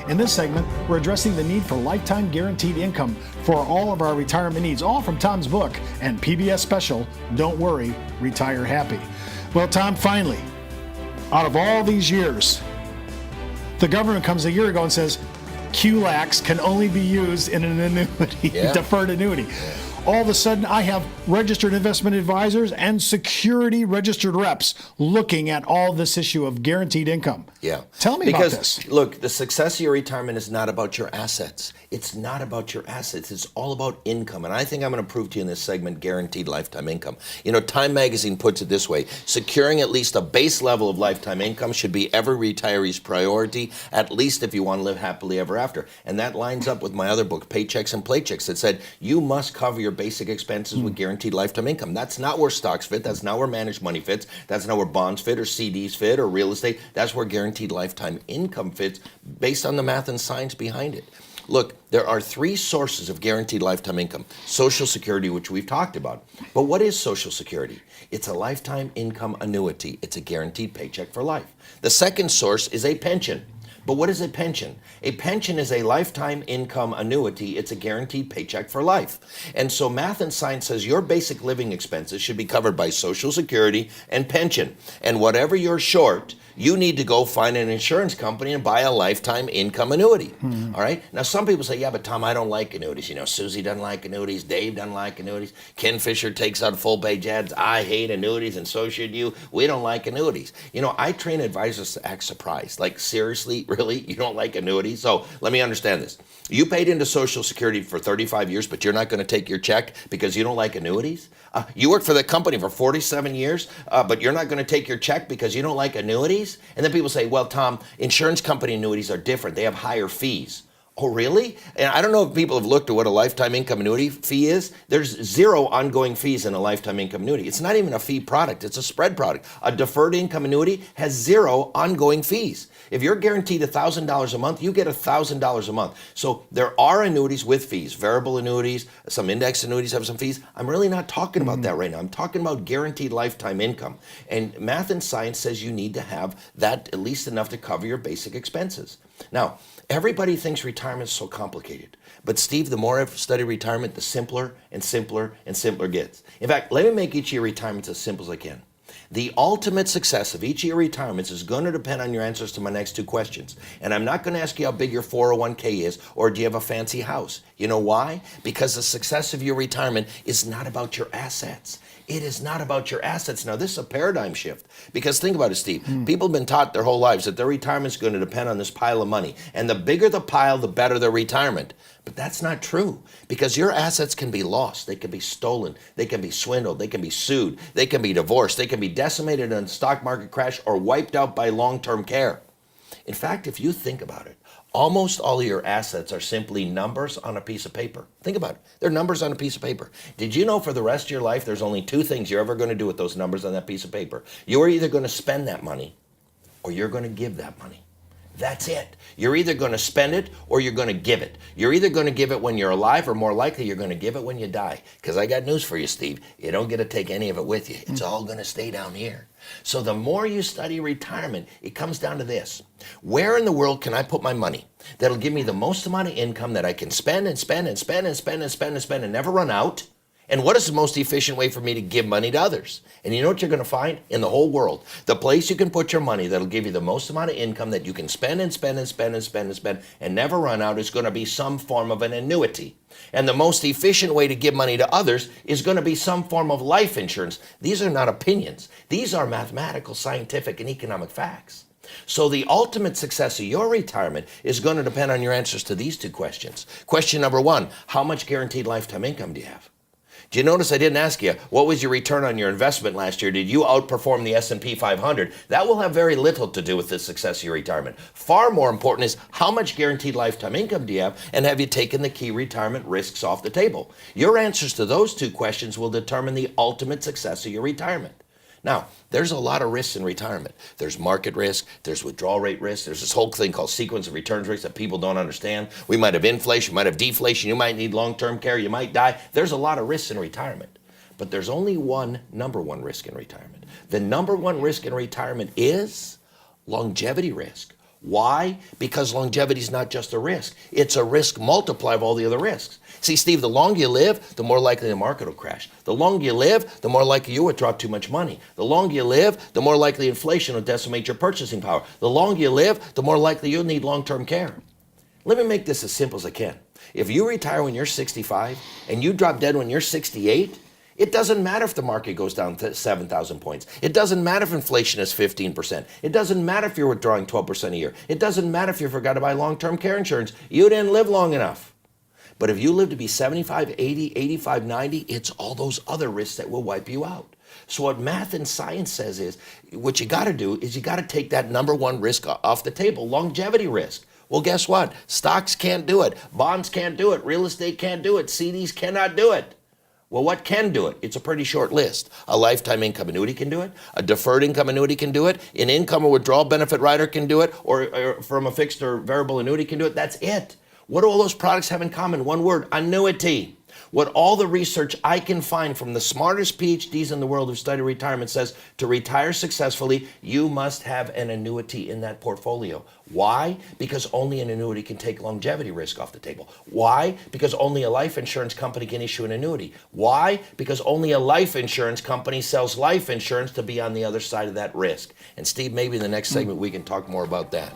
In this segment, we're addressing the need for lifetime guaranteed income for all of our retirement needs, all from Tom's book and PBS special, Don't Worry, Retire Happy. Well, Tom, finally, out of all these years, the government comes a year ago and says, QLACs can only be used in an annuity, deferred annuity. Yeah. All of a sudden, I have registered investment advisors and security registered reps looking at all this issue of guaranteed income. Yeah. Tell me about this. Because, look, the success of your retirement is not about your assets. It's not about your assets. It's all about income. And I think I'm going to prove to you in this segment guaranteed lifetime income. You know, Time Magazine puts it this way: securing at least a base level of lifetime income should be every retiree's priority, at least if you want to live happily ever after. And that lines up with my other book, Paychecks and Playchecks, that said you must cover your basic expenses with guaranteed lifetime income. That's not where stocks fit. That's not where managed money fits. That's not where bonds fit or CDs fit or real estate. That's where guaranteed lifetime income fits based on the math and science behind it. Look, there are three sources of guaranteed lifetime income. Social Security, which we've talked about. But what is Social Security? It's a lifetime income annuity. It's a guaranteed paycheck for life. The second source is a pension. But what is a pension? A pension is a lifetime income annuity. It's a guaranteed paycheck for life. And so math and science says your basic living expenses should be covered by Social Security and pension. And whatever you're short, you need to go find an insurance company and buy a lifetime income annuity. All right? Now, some people say, yeah, but Tom, I don't like annuities. You know, Susie doesn't like annuities. Dave doesn't like annuities. Ken Fisher takes out full-page ads. I hate annuities, and so should you. We don't like annuities. You know, I train advisors to act surprised. Like, seriously, really? You don't like annuities? So let me understand this. You paid into Social Security for 35 years, but you're not going to take your check because you don't like annuities? You worked for the company for 47 years, but you're not going to take your check because you don't like annuities? And then people say, well, Tom, insurance company annuities are different. They have higher fees. Oh, really? And I don't know if people have looked at what a lifetime income annuity fee is. There's zero ongoing fees in a lifetime income annuity. It's not even a fee product. It's a spread product. A deferred income annuity has zero ongoing fees. If you're guaranteed $1,000 a month, you get $1,000 a month. So there are annuities with fees, variable annuities, some index annuities have some fees. I'm really not talking about that right now. I'm talking about guaranteed lifetime income. And math and science says you need to have that at least enough to cover your basic expenses. Now, everybody thinks retirement is so complicated. But Steve, the more I study retirement, the simpler and simpler and simpler it gets. In fact, let me make each of your retirements as simple as I can. The ultimate success of each of your retirements is going to depend on your answers to my next two questions. And I'm not going to ask you how big your 401k is or do you have a fancy house. You know why? Because the success of your retirement is not about your assets. It is not about your assets. Now, this is a paradigm shift. Because think about it, Steve. People have been taught their whole lives that their retirement is going to depend on this pile of money. And the bigger the pile, the better their retirement. But that's not true. Because your assets can be lost. They can be stolen. They can be swindled. They can be sued. They can be divorced. They can be decimated in a stock market crash or wiped out by long-term care. In fact, if you think about it, almost all of your assets are simply numbers on a piece of paper. Think about it. They're numbers on a piece of paper. Did you know for the rest of your life, there's only two things you're ever going to do with those numbers on that piece of paper? You're either going to spend that money or you're going to give that money. That's it. You're either going to spend it or you're going to give it. You're either going to give it when you're alive or more likely you're going to give it when you die. Because I got news for you, Steve. You don't get to take any of it with you. It's all going to stay down here. So the more you study retirement, it comes down to this. Where in the world can I put my money that'll give me the most amount of income that I can spend and spend and spend and spend and spend and spend and never run out? And what is the most efficient way for me to give money to others? And you know what you're going to find in the whole world? The place you can put your money that'll give you the most amount of income that you can spend and spend and spend and spend and spend and never run out is going to be some form of an annuity. And the most efficient way to give money to others is going to be some form of life insurance. These are not opinions. These are mathematical, scientific, and economic facts. So the ultimate success of your retirement is going to depend on your answers to these two questions. Question number one, how much guaranteed lifetime income do you have? Do you notice I didn't ask you, what was your return on your investment last year? Did you outperform the S&P 500? That will have very little to do with the success of your retirement. Far more important is how much guaranteed lifetime income do you have, and have you taken the key retirement risks off the table? Your answers to those two questions will determine the ultimate success of your retirement. Now, there's a lot of risks in retirement. There's market risk, there's withdrawal rate risk, there's this whole thing called sequence of returns risk that people don't understand. We might have inflation, might have deflation, you might need long-term care, you might die. There's a lot of risks in retirement. But there's only one number one risk in retirement. The number one risk in retirement is longevity risk. Why? Because longevity is not just a risk. It's a risk multiplier of all the other risks. See, Steve, the longer you live, the more likely the market will crash. The longer you live, the more likely you would drop too much money. The longer you live, the more likely inflation will decimate your purchasing power. The longer you live, the more likely you'll need long-term care. Let me make this as simple as I can. If you retire when you're 65 and you drop dead when you're 68, it doesn't matter if the market goes down to 7,000 points. It doesn't matter if inflation is 15%. It doesn't matter if you're withdrawing 12% a year. It doesn't matter if you forgot to buy long-term care insurance. You didn't live long enough. But if you live to be 75, 80, 85, 90, it's all those other risks that will wipe you out. So what math and science says is, what you got to do is you got to take that number one risk off the table, longevity risk. Well, guess what? Stocks can't do it. Bonds can't do it. Real estate can't do it. CDs cannot do it. Well, what can do it? It's a pretty short list. A lifetime income annuity can do it. A deferred income annuity can do it. An income or withdrawal benefit rider can do it. Or from a fixed or variable annuity can do it. That's it. What do all those products have in common? One word, annuity. What all the research I can find from the smartest PhDs in the world who study retirement says, to retire successfully, you must have an annuity in that portfolio. Why? Because only an annuity can take longevity risk off the table. Why? Because only a life insurance company can issue an annuity. Why? Because only a life insurance company sells life insurance to be on the other side of that risk. And Steve, maybe in the next segment we can talk more about that.